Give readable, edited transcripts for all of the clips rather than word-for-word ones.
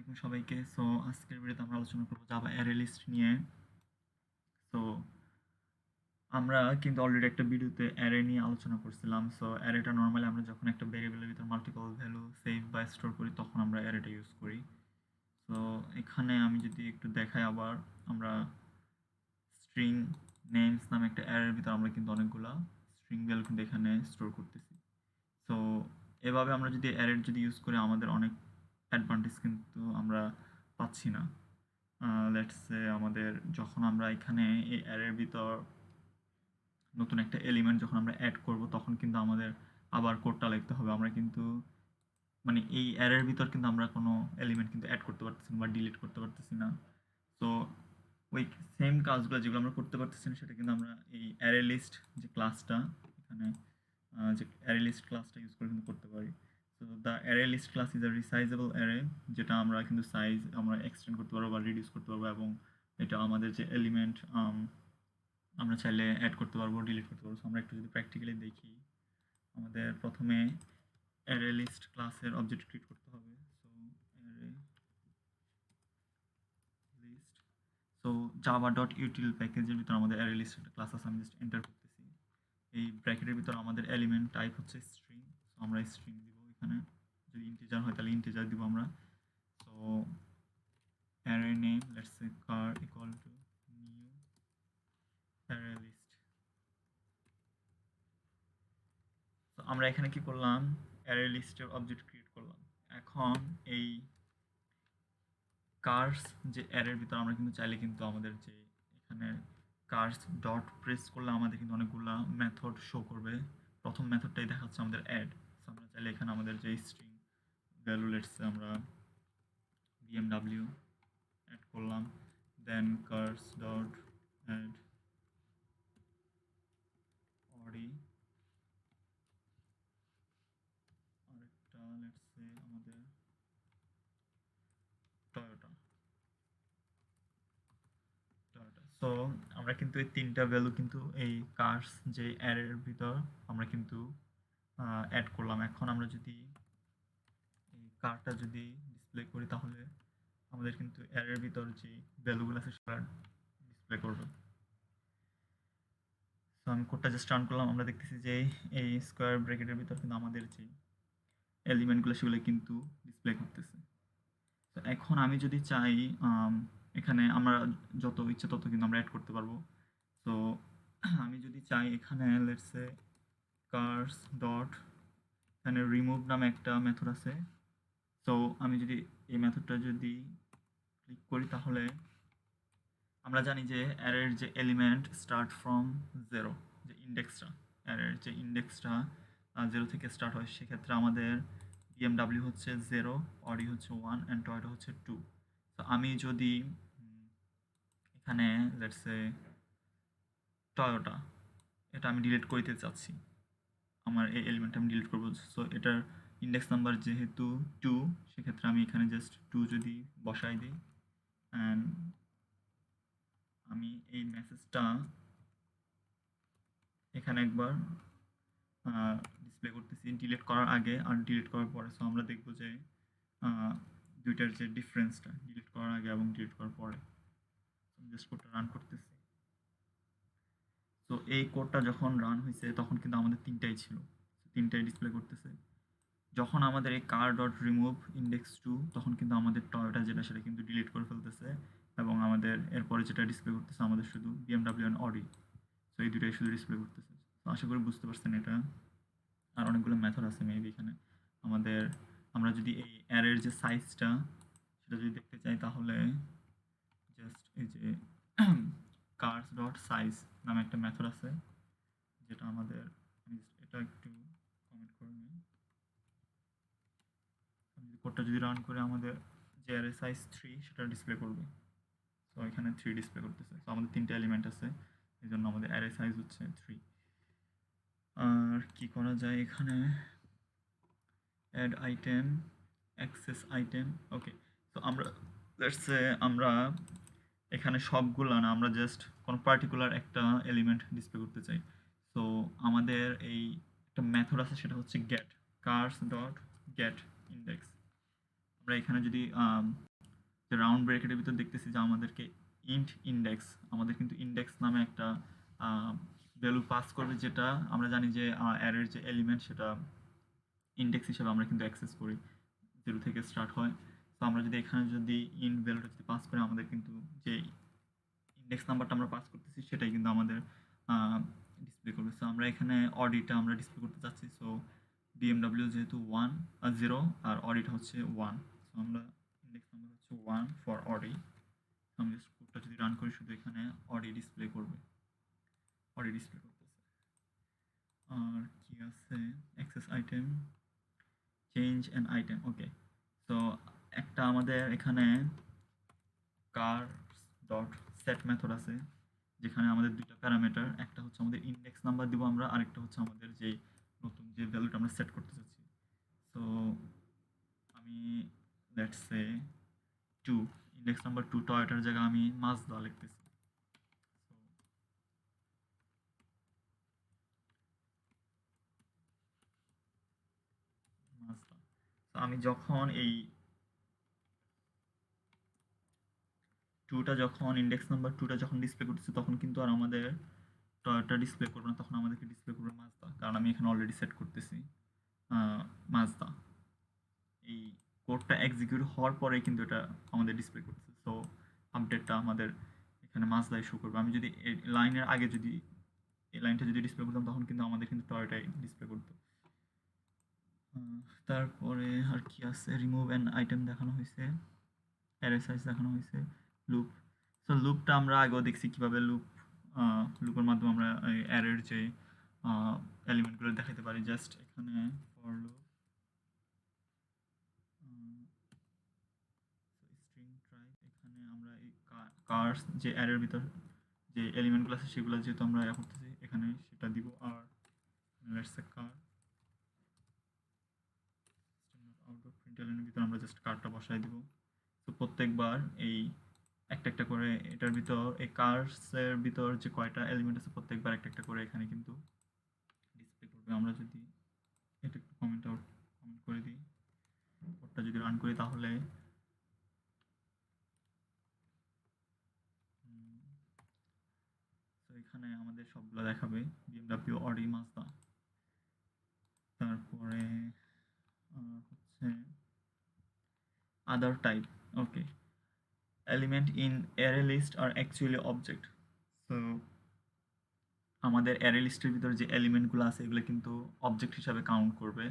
আলাইকুম সবাইকে। সো আজকের ভিডিওতে আমরা আলোচনা করব জাভা অ্যারে লিস্ট নিয়ে। সো আমরা কিন্তু অলরেডি একটা ভিডিওতে অ্যারে নিয়ে আলোচনা করছিলাম। সো অ্যারেটা নরমালি আমরা যখন একটা ভেরিয়েবলের ভিতর মাল্টিপল ভ্যালু সেভ বা স্টোর করি তখন আমরা অ্যারেটা ইউজ করি। সো এখানে আমি যদি একটু দেখাই আবার আমরা স্ট্রিং নেমস নামে একটা অ্যারের ভিতর আমরা কিন্তু অনেকগুলা স্ট্রিং ভ্যালু কিন্তু এখানে স্টোর করতেছি। সো এভাবে আমরা যদি অ্যারের যদি ইউজ করি আমাদের অনেক অ্যাডভান্টেজ কিন্তু আমরা পাচ্ছি না। লেটস সে আমাদের যখন আমরা এখানে এই অ্যারের ভিতর নতুন একটা এলিমেন্ট যখন আমরা অ্যাড করব তখন কিন্তু আমাদের আবার কোডটা লিখতে হবে। আমরা কিন্তু মানে এই অ্যারের ভিতর কিন্তু আমরা কোনো এলিমেন্ট কিন্তু অ্যাড করতে পারতেছি না বা ডিলিট করতে পারতেছি না। তো ওই সেম কাজগুলো যেগুলো আমরা করতে পারতেছি না সেটা কিন্তু আমরা এই অ্যারে লিস্ট যে ক্লাসটা এখানে যে অ্যারে লিস্ট ক্লাসটা ইউজ করে কিন্তু করতে পারি। So the array list class is a resizable array, যেটা আমরা কিন্তু সাইজ আমরা এক্সটেন্ড করতে পারবো বা রিডিউস করতে পারবো, এবং এটা আমাদের যে এলিমেন্ট আমরা চাইলে অ্যাড করতে পারবো, ডিলিট করতে পারবো। আমরা একটু যদি প্র্যাকটিক্যালি দেখি, আমাদের প্রথমে অ্যারে লিস্ট ক্লাসের অবজেক্ট ক্রিয়েট করতে হবে। So array list, so Java dot util প্যাকেজের ভিতর আমাদের অ্যারে লিস্ট একটা ক্লাস আছে। আমি জাস্ট এন্টার করতেছি। এই ব্র্যাকেটের ভিতর আমাদের এলিমেন্ট টাইপ হচ্ছে স্ট্রিং। সো আমরা স্ট্রিং দিব এখানে। যদি ইন্টিজার হয় তাহলে ইন্টিজার দিব আমরা। So array name let's say car equal to new array list. তো আমরা এখানে কি করলাম, অ্যারে লিস্টের অবজেক্ট ক্রিয়েট করলাম। এখন এই কার্স যে অ্যারের ভিতর আমরা কিন্তু চাইলে কিন্তু আমাদের যে এখানে কার্স ডট প্রেস করলে আমাদের কিন্তু অনেকগুলা মেথড শো করবে। প্রথম মেথডটাই দেখাচ্ছে আমাদের অ্যাড। সো আমরা চাইলে এখানে আমাদের যে স্ট্রিং ভ্যালু লেটস আমরা বিএমডব্লিউ অ্যাড করলাম, দেন কার্স ডট অ্যাড অডি, আরেকটা লেটস সে আমাদের টয়োটা। সো আমরা কিন্তু এই তিনটা ভ্যালু কিন্তু এই কার্স যে অ্যারের ভিতর আমরা কিন্তু অ্যাড করলাম। এখন আমরা যদি এই কারটা যদি ডিসপ্লে করি তাহলে আমাদের কিন্তু অ্যারের ভিতর যে ভ্যালুগুলো আছে সেটা ডিসপ্লে করবে। সো আমি কোডটা জাস্ট রান করলাম। আমরা দেখতেছি যে এই স্কোয়ার ব্র্যাকেটের ভিতর কিন্তু আমাদের যে এলিমেন্টগুলো সেগুলো কিন্তু ডিসপ্লে করতেছে। তো এখন আমি যদি চাই এখানে আমরা যত ইচ্ছে তত কিন্তু আমরা অ্যাড করতে পারবো। তো আমি যদি চাই এখানে লেটস সে কার্স ডট, এখানে রিমুভ নামে একটা মেথড আছে। সো আমি যদি এই মেথডটা যদি ক্লিক করি তাহলে আমরা জানি যে অ্যারের যে এলিমেন্ট স্টার্ট ফ্রম 0, যে ইন্ডেক্সটা অ্যারের যে ইন্ডেক্সটা 0 থেকে স্টার্ট হয়, সেক্ষেত্রে আমাদের বিএমডব্লিউ হচ্ছে 0, অডি হচ্ছে 1 অ্যান্ড টয়টা হচ্ছে 2। তো আমি যদি এখানে লেটস সে টয়োটা এটা আমি ডিলিট করতে চাচ্ছি, আমার এই এলিমেন্টটা আমি ডিলিট করবো। সো এটার ইন্ডেক্স নাম্বার যেহেতু 2, সেক্ষেত্রে আমি এখানে জাস্ট 2 যদি বসাই দিই অ্যান্ড আমি এই মেসেজটা এখানে একবার ডিসপ্লে করতেছি ডিলিট করার আগে আর ডিলিট করার পরে। সো আমরা দেখব যে দুইটার যে ডিফারেন্সটা ডিলিট করার আগে এবং ডিলিট করার পরে। আমি জাস্ট কোডটা রান করতেছি। তো এই কোডটা যখন রান হয়েছে তখন কিন্তু আমাদের তিনটাই ছিল, তিনটাই ডিসপ্লে করতেছে। যখন আমাদের এই কার ডট রিমুভ ইন্ডেক্স 2 তখন কিন্তু আমাদের টয়োটা যেটা সেটা কিন্তু ডিলিট করে ফেলতেছে, এবং আমাদের এরপরে যেটা ডিসপ্লে করতেছে আমাদের শুধু বিএমডব্লিউ অ্যান্ড অডি। সো এই দুটাই শুধু ডিসপ্লে করতেছে। তো আশা করি বুঝতে পারছেন এটা। আর অনেকগুলো মেথড আছে মেবি এখানে আমাদের। আমরা যদি এই অ্যারের যে সাইজটা সেটা যদি দেখতে চাই তাহলে জাস্ট এই যে কার্স ডট সাইজ নামে একটা মেথড আছে, যেটা আমাদের, আমি এটা একটু কমেন্ট করে নিই। কোডটা যদি রান করে আমাদের যে অ্যারে সাইজ 3 সেটা ডিসপ্লে করবে। তো এখানে 3 ডিসপ্লে করতেছে। তো আমাদের তিনটে এলিমেন্ট আছে, এই জন্য আমাদের অ্যারে সাইজ হচ্ছে 3। আর কি করা যায় এখানে, add item, access item. Okay, তো আমরা লেটস সে আমরা এখানে সবগুলা না, আমরা জাস্ট কোনো পার্টিকুলার একটা এলিমেন্ট ডিসপ্লে করতে চাই। সো আমাদের এই একটা মেথড আছে সেটা হচ্ছে get cars dot get index. আমরা এখানে যদি যে রাউন্ড ব্র্যাকেটের ভিতর দেখতেছি যে আমাদেরকে ইন্ট ইন্ডেক্স, আমাদের কিন্তু ইন্ডেক্স নামে একটা ভ্যালু পাস করবে, যেটা আমরা জানি যে অ্যারের যে এলিমেন্ট সেটা ইন্ডেক্স হিসেবে আমরা কিন্তু অ্যাক্সেস করি, 0 থেকে স্টার্ট হয়। তো আমরা যদি এখানে যদি ইন্ট ভ্যালুটা যদি পাস করি, আমাদের কিন্তু যে ইন্ডেক্স নাম্বারটা আমরা পাস করতেছি সেটাই কিন্তু আমাদের ডিসপ্লে করবে। সো আমরা এখানে অডিটা আমরা ডিসপ্লে করতে চাচ্ছি। সো বিএমডাব্লিউ যেহেতু 0 আর অডিটা হচ্ছে 1, সো আমরা ইন্ডেক্স নাম্বার হচ্ছে 1 ফর অডি। আমি জাস্ট কোডটা যদি রান করি, শুধু এখানে অডি ডিসপ্লে করবে, অডি ডিসপ্লে করতেছে। আর কি আছে, access item, change an item. Okay, তো একটা আমাদের এখানে কার ডট সেট মেথড আছে, যেখানে আমাদের দুইটা প্যারামিটার, একটা হচ্ছে আমাদের ইন্ডেক্স নাম্বার দিব আমরা, আরেকটা হচ্ছে আমাদের যে নতুন যে ভ্যালুটা আমরা সেট করতে চাচ্ছি। সো আমি লেটস সে 2, ইন্ডেক্স নাম্বার 2 টয়োটার জায়গায় আমি মাজদা লিখতেছি। মাজদা। তো আমি যখন এই 2টা যখন ইন্ডেক্স নাম্বার 2টা যখন ডিসপ্লে করতেছি, তখন কিন্তু আর আমাদের টয়োটা ডিসপ্লে করবে না, তখন আমাদেরকে ডিসপ্লে করবে মাজদা, কারণ আমি এখানে অলরেডি সেট করতেছি মাজদা। এই কোডটা এক্সিকিউট হওয়ার পরে কিন্তু এটা আমাদের ডিসপ্লে করতেছে। সো আপডেটটা আমাদের এখানে মাজদায় শো করবে। আমি যদি এই লাইনের আগে যদি এই লাইনটা যদি ডিসপ্লে করতাম, তখন কিন্তু আমাদের কিন্তু টয়োটাই ডিসপ্লে করতো। তারপরে আর কি আছে, রিমুভ অ্যান আইটেম দেখানো হয়েছে, অ্যারে সাইজ দেখানো হয়েছে, লুপ। সো লুপটা আমরা আগেও দেখছি কীভাবে লুপের মাধ্যমে আমরা অ্যারের যে এলিমেন্টগুলো দেখাতে পারি। জাস্ট এখানে ফর লুপ স্ট্রিং ট্রাই, এখানে আমরা এই কার্স যে অ্যারের ভিতর যে এলিমেন্টগুলো আছে সেগুলো যেহেতু আমরা করতেছি, এখানে সেটা দিব। আর let's say car out of println এর ভিতর আমরা জাস্ট কারটা বসাই দিব। তো প্রত্যেকবার এই একটা একটা করে এটার ভিতর, এই কার্সের ভিতর যে কয়টা এলিমেন্ট আছে প্রত্যেকবার একটা একটা করে এখানে কিন্তু ডিসপ্লে করবে। আমরা যদি এটা একটু কমেন্ট করে দিই, কোডটা যদি রান করি, তাহলে তো এখানে আমাদের সবগুলো দেখাবে, বিএমডাব্লিউ, অডি, মাজদা। তারপরে হচ্ছে other type. Okay, element in array list are actually object. So আমাদের অ্যারে লিস্টের ভিতরে যে এলিমেন্টগুলো আছে এগুলো কিন্তু অবজেক্ট হিসাবে কাউন্ট করবে।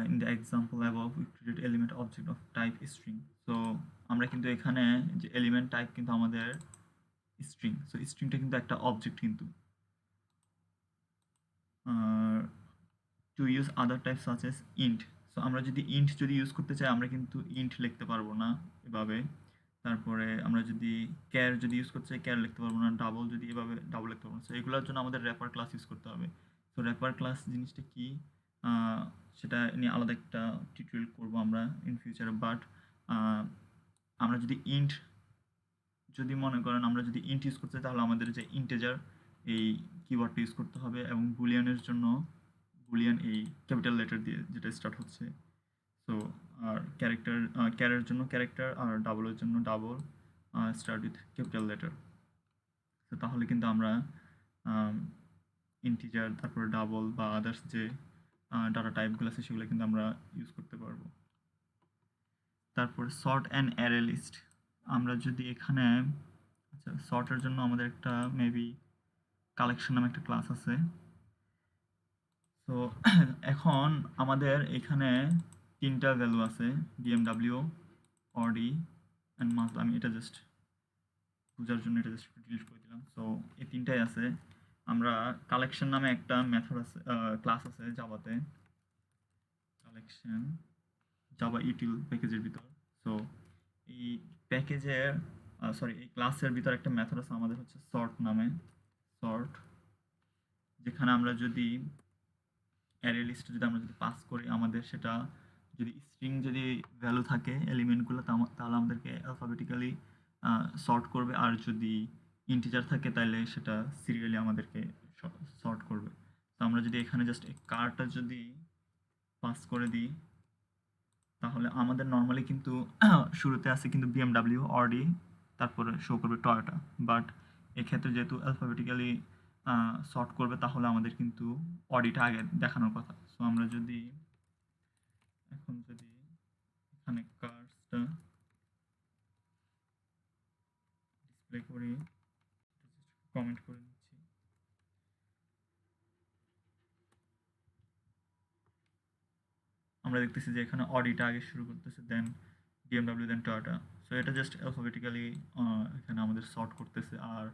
In the example above we create element object of type string. So আমরা কিন্তু এখানে যে এলিমেন্ট টাইপ কিন্তু আমাদের স্ট্রিং, সো স্ট্রিংটা কিন্তু একটা অবজেক্ট কিন্তু। To use other type such as int. So আমরা যদি ইন্ট যদি ইউজ করতে চাই, আমরা কিন্তু ইন্ট লিখতে পারবো না এভাবে। তারপরে আমরা যদি ক্যার যদি ইউজ করতে চাই, ক্যার লিখতে পারবো না। ডাবল যদি এভাবে ডাবল লিখতে পারবো না। সো এগুলোর জন্য আমাদের র্যাপার ক্লাস ইউজ করতে হবে। সো র্যাপার ক্লাস জিনিসটা কি, সেটা নিয়ে আলাদা একটা টিউটোরিয়াল করবো আমরা ইন ফিউচারে। বাট আমরা যদি ইন্ট, যদি মনে করেন আমরা যদি ইন্ট ইউজ করতে চাই, তাহলে আমাদের যে ইন্টেজার এই কিওয়ার্ডটা ইউজ করতে হবে, এবং বুলিয়ানের জন্য বুলিয়ান এই ক্যাপিটাল লেটার দিয়ে যেটা স্টার্ট হচ্ছে। সো আর ক্যারেক্টার, ক্যারের জন্য ক্যারেক্টার, আর ডাবলের জন্য double start with capital letter. তো তাহলে কিন্তু আমরা ইন্টিজার, তারপরে ডাবল বা আদার্স যে ডাটা টাইপগুলো আছে সেগুলো কিন্তু আমরা ইউজ করতে পারবো। তারপর সর্ট অ্যান্ড অ্যারে লিস্ট। আমরা যদি এখানে, আচ্ছা, সর্টের জন্য আমাদের একটা মেবি কালেকশন নামে একটা ক্লাস আছে। তো এখন আমাদের এখানে 3টা ভ্যালু আছে, বিএমডাব্লিউ, অডি অ্যান্ড মাজদা। আমি এটা জাস্ট বোঝার জন্য এটা জাস্ট ডিলিট করে দিলাম। সো এই 3টাই আছে। আমরা কালেকশন নামে একটা মেথড আছে, ক্লাস আছে জাভাতে, কালেকশন জাভা ইউটিল প্যাকেজের ভিতর। সো এই প্যাকেজের এই ক্লাসের ভিতর একটা মেথড আছে আমাদের হচ্ছে সর্ট নামে, সর্ট, যেখানে আমরা যদি অ্যারে লিস্ট যদি আমরা যদি পাস করি, আমাদের সেটা যদি স্ট্রিং যদি ভ্যালু থাকে এলিমেন্টগুলো, তাহলে আমাদেরকে অ্যালফাবেটিক্যালি সর্ট করবে, আর যদি ইন্টিজার থাকে তাহলে সেটা সিরিয়ালি আমাদেরকে সর্ট করবে। তো আমরা যদি এখানে জাস্ট এই কারটা যদি পাস করে দিই, তাহলে আমাদের নরমালি কিন্তু শুরুতে আছে কিন্তু BMW, Audi, তারপরে শো করবে Toyota। বাট এক্ষেত্রে যেহেতু অ্যালফাবেটিক্যালি সর্ট করবে তাহলে আমাদের কিন্তু Audi টা আগে দেখানোর কথা। সো আমরা যদি এখানে কার্সটা ডিসপ্লে করি, কমেন্ট করে নিচ্ছি। আমরা দেখতেছি যে এখানে Audi টা আগে শুরু করতেছে, দেন BMW, দেন Toyota। সো এটা জাস্ট অ্যালফাবেটিক্যালি এখানে আমাদের সর্ট করতেছে। আর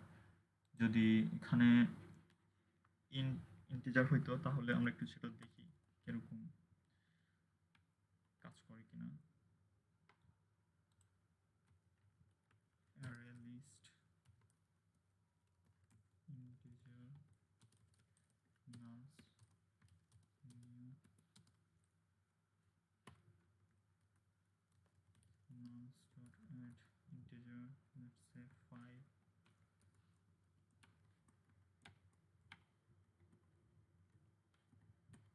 যদি এখানে ইন্টিজার হইতো তাহলে আমরা একটু সেটা দেখি কিরকম কাজ করে কিনা। Array list integer nums new nums dot add integer, let's say 5,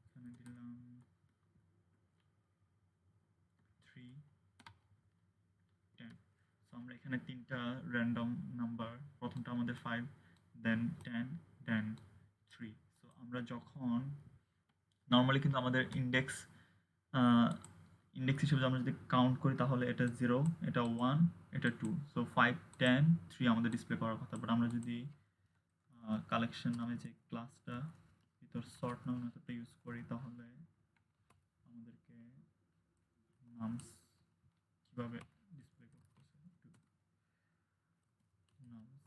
এখানে দিলাম 3, 10। সো আমরা এখানে তিনটা র্যান্ডম নাম্বার, প্রথমটা আমাদের 5, দেন 10, দেন 3। সো আমরা যখন নর্মালি কিন্তু আমাদের ইন্ডেক্স হিসেবে আমরা যদি কাউন্ট করি তাহলে এটা 0, এটা 1, এটা 2। সো 5, 10, 3 আমাদের ডিসপ্লে করার কথা। বাট আমরা যদি কালেকশন নামে যে ক্লাসটা ভিতর সর্ট নামে মেথডটা ইউজ করি তাহলে আমাদেরকে নামস কিভাবে ডিসপ্লে করতেছে নামস।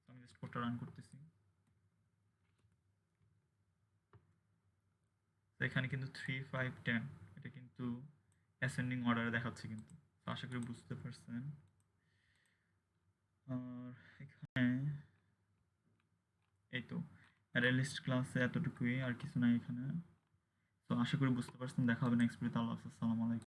আমি জাস্ট কোডটা রান করতেছি। তো এখানে কিন্তু 3, 5, 10 এটা কিন্তু অ্যাসেন্ডিং অর্ডারে দেখাচ্ছে কিন্তু। তো আশা করি বুঝতে পারছেন। আর এখানে এই তো অ্যারে লিস্ট ক্লাসে এতটুকুই, আর কিছু নাই এখানে। তো আশা করি বুঝতে পারছেন। দেখা হবে নেক্সট ভিডিওতে। আল্লাহ হাফেজ। আসসালামু আলাইকুম।